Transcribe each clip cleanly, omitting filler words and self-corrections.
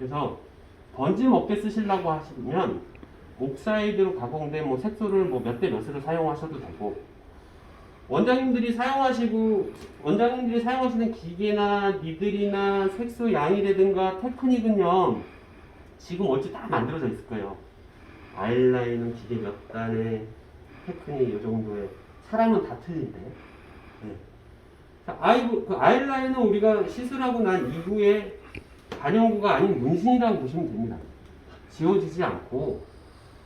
그래서 번짐 없게 쓰시려고 하시면 옥사이드로 가공된 뭐 색소를 뭐 몇 대 몇으로 사용하셔도 되고, 원장님들이 사용하시는 기계나 니들이나 색소 양이라든가 테크닉은요, 지금 어찌 다 만들어져 있을 거예요. 아이라인은 기계 몇 단에 테크닉 이 정도에, 사람은 다 틀린데. 네. 그 아이라인은 우리가 시술하고 난 이후에 반영구가 아닌 문신이라고 보시면 됩니다. 지워지지 않고,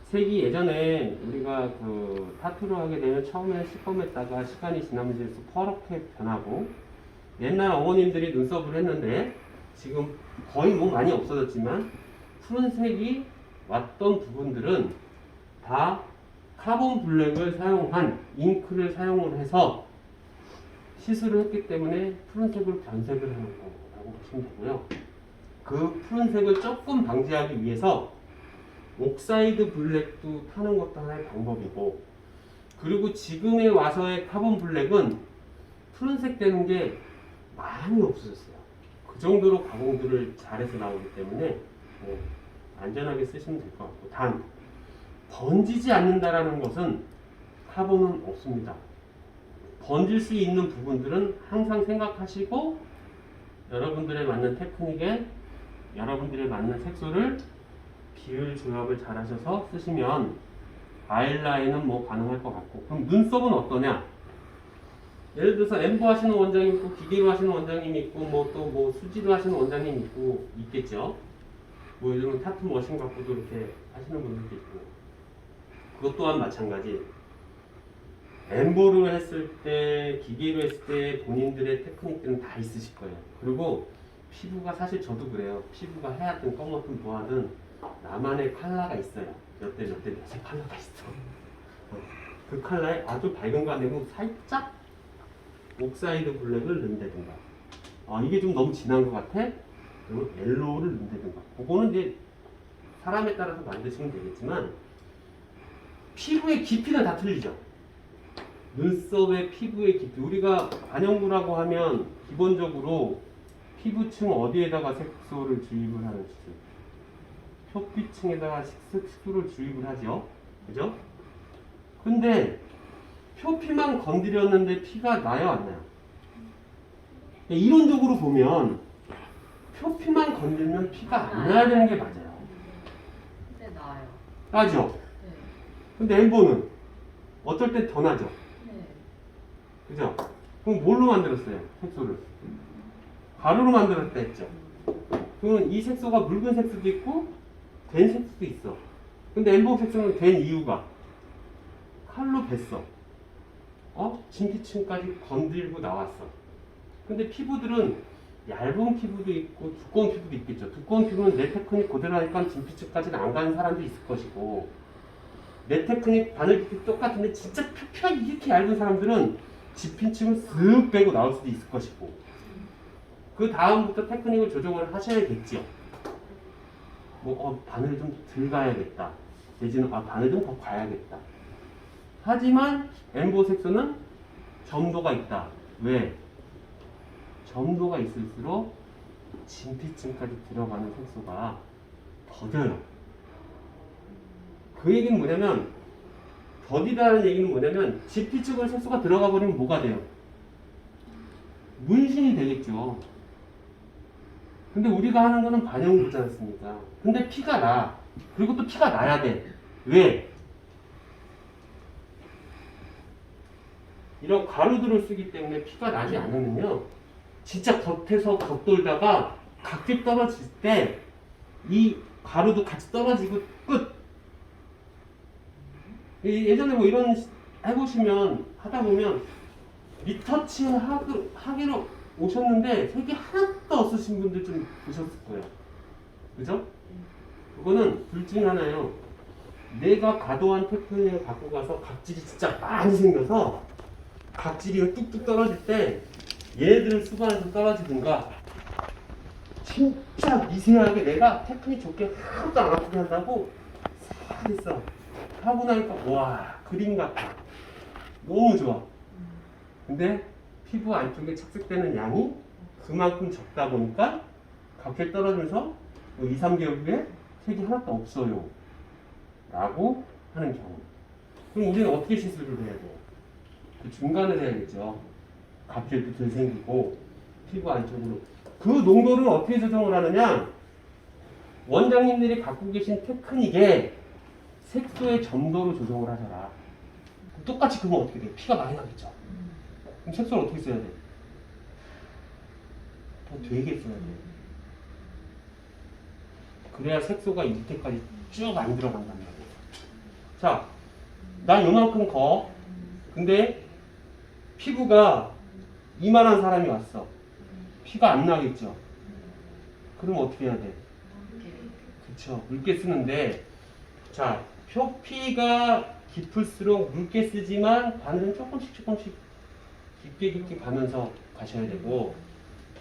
색이 예전에 우리가 그 타투를 하게 되면 처음에 시꺼맸다가 시간이 지나면서 퍼렇게 변하고, 옛날 어머님들이 눈썹을 했는데 지금 거의 뭐 많이 없어졌지만 푸른색이 왔던 부분들은 다 카본 블랙을 사용한 잉크를 사용을 해서 시술을 했기 때문에 푸른색으로 변색을 하는 거라고 보시면 되고요. 그 푸른색을 조금 방지하기 위해서 옥사이드 블랙도 타는 것도 하나의 방법이고, 그리고 지금에 와서의 카본 블랙은 푸른색 되는 게 많이 없어졌어요. 그 정도로 가공들을 잘해서 나오기 때문에 안전하게 쓰시면 될 것 같고, 단 번지지 않는다라는 것은 카본은 없습니다. 번질 수 있는 부분들은 항상 생각하시고 여러분들의 맞는 테크닉에 여러분들의 맞는 색소를 비율 조합을 잘 하셔서 쓰시면 아이라인은 뭐 가능할 것 같고, 그럼 눈썹은 어떠냐? 예를 들어서 엠보 하시는 원장님 있고, 기계로 하시는 원장님 있고, 뭐 또 뭐 수지로 하시는 원장님 있고 있겠죠. 뭐 요즘은 타투 머신 갖고도 이렇게 하시는 분들도 있고, 그것 또한 마찬가지. 엠보로 했을 때, 기계로 했을 때 본인들의 테크닉들은 다 있으실 거예요. 그리고 피부가, 사실 저도 그래요. 피부가 하얗든 검었든 뭐하든 나만의 컬러가 있어요. 몇 대 몇의 컬러가 있어. 그 컬러에 아주 밝은 거 아니고 살짝 옥사이드 블랙을 넣는다든가, 이게 좀 너무 진한 것 같아? 그리고 옐로우를 넣는다든가. 그거는 이제 사람에 따라서 만드시면 되겠지만 피부의 깊이는 다 틀리죠. 눈썹의 피부의 깊이, 우리가 반영구라고 하면 기본적으로 피부층 어디에다가 색소를 주입을 하는지, 표피층에다가 색소를 주입을 하죠. 그죠? 근데 표피만 건드렸는데 피가 나요, 안 나요? 이론적으로 보면 표피만 건들면 피가 안 나야 되는 게 맞아요. 근데 나요. 나죠? 네. 근데 엠보는 어떨 땐 더 나죠? 네. 그죠? 그럼 뭘로 만들었어요? 색소를 가루로 만들었다 했죠. 그러면 이 색소가 묽은 색소도 있고 된 색소도 있어. 근데 엠보 색소는 된 이유가 칼로 뱄어. 진피층까지 건들고 나왔어. 근데 피부들은 얇은 피부도 있고 두꺼운 피부도 있겠죠. 두꺼운 피부는 내 테크닉 그대로 하니까 진피층까지는 안 가는 사람도 있을 것이고, 내 테크닉 바늘 깊이 똑같은데 진짜 표피가 이렇게 얇은 사람들은 진피층을 쓱 빼고 나올 수도 있을 것이고, 그 다음부터 테크닉을 조정을 하셔야겠죠. 바늘 좀 덜 가야겠다. 내지는 바늘 좀 더 가야겠다. 하지만 엠보 색소는 점도가 있다. 왜? 점도가 있을수록 진피층까지 들어가는 색소가 더뎌요. 그 얘기는 뭐냐면, 더디다는 얘기는 뭐냐면, 진피층을 색소가 들어가 버리면 뭐가 돼요? 문신이 되겠죠. 근데 우리가 하는 거는 반영구지 않습니까? 근데 피가 나. 그리고 또 피가 나야 돼. 왜? 이런 가루들을 쓰기 때문에 피가 나지 않으면요, 진짜 겉에서 겉돌다가 각질 떨어질 때 이 가루도 같이 떨어지고 끝. 예전에 뭐 이런 해보시면, 하다 보면 리터치 하기로 오셨는데 색이 하나도 없으신 분들 좀 보셨을 거예요. 그죠? 그거는 둘 중에 하나예요. 내가 과도한 테크닉을 갖고 가서 각질이 진짜 많이 생겨서 각질이 뚝뚝 떨어질 때 얘네들을 수반해서 떨어지든가, 진짜 미세하게 내가 테크닉 좋게 하나도 안 아프게 한다고 싹 했어. 하고 나니까 와, 그림 같아. 너무 좋아. 근데 피부 안쪽에 착색되는 양이 그만큼 적다 보니까 각질 떨어지면서 2, 3개월 후에 색이 하나도 없어요. 라고 하는 경우. 그럼 우리는 어떻게 시술을 해야 돼요? 그 중간을 해야겠죠. 각질도 덜 생기고 피부 안쪽으로. 그 농도를 어떻게 조정을 하느냐? 원장님들이 갖고 계신 테크닉에 색소의 점도로 조정을 하셔라. 똑같이 그러면 어떻게 돼요? 피가 많이 나겠죠. 그럼 색소를 어떻게 써야 돼요? 더 되게 써야 돼요. 그래야 색소가 밑에까지 쭉 안 들어간단 말이에요. 자, 난 요만큼 커. 근데 피부가 이만한 사람이 왔어. 피가 안 나겠죠. 그럼 어떻게 해야 돼? 그쵸. 묽게 쓰는데, 자, 표피가 깊을수록 묽게 쓰지만 바늘은 조금씩 깊게 가면서 가셔야 되고,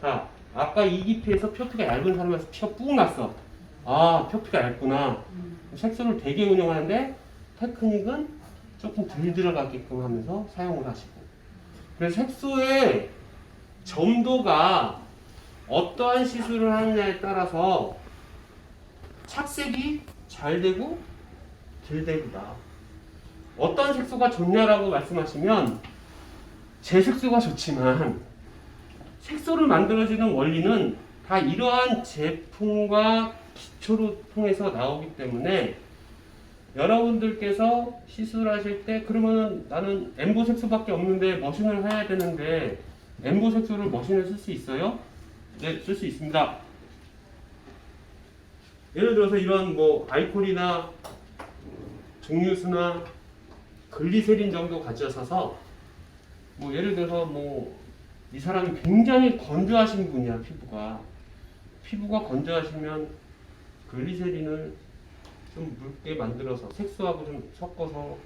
자, 아까 이 깊이에서 표피가 얇은 사람에서 피가 뿡 났어. 아, 표피가 얇구나. 색소를 되게 운영하는데 테크닉은 조금 덜 들어가게끔 하면서 사용을 하시고. 그래서 색소의 점도가 어떠한 시술을 하느냐에 따라서 착색이 잘 되고 덜 되고다. 어떤 색소가 좋냐라고 말씀하시면 제 색소가 좋지만 색소를 만들어지는 원리는 다 이러한 제품과 기초로 통해서 나오기 때문에 여러분들께서 시술하실 때 그러면은 나는 엠보 색소밖에 없는데 머신을 해야 되는데 엠보 색소를 머신에 쓸 수 있어요? 네, 쓸 수 있습니다. 예를 들어서 이런 뭐 알코올이나 증류수나 글리세린 정도 가져서서 뭐 예를 들어서 뭐 이 사람이 굉장히 건조하신 분이야. 피부가 건조하시면 글리세린을 좀 묽게 만들어서 색소하고 좀 섞어서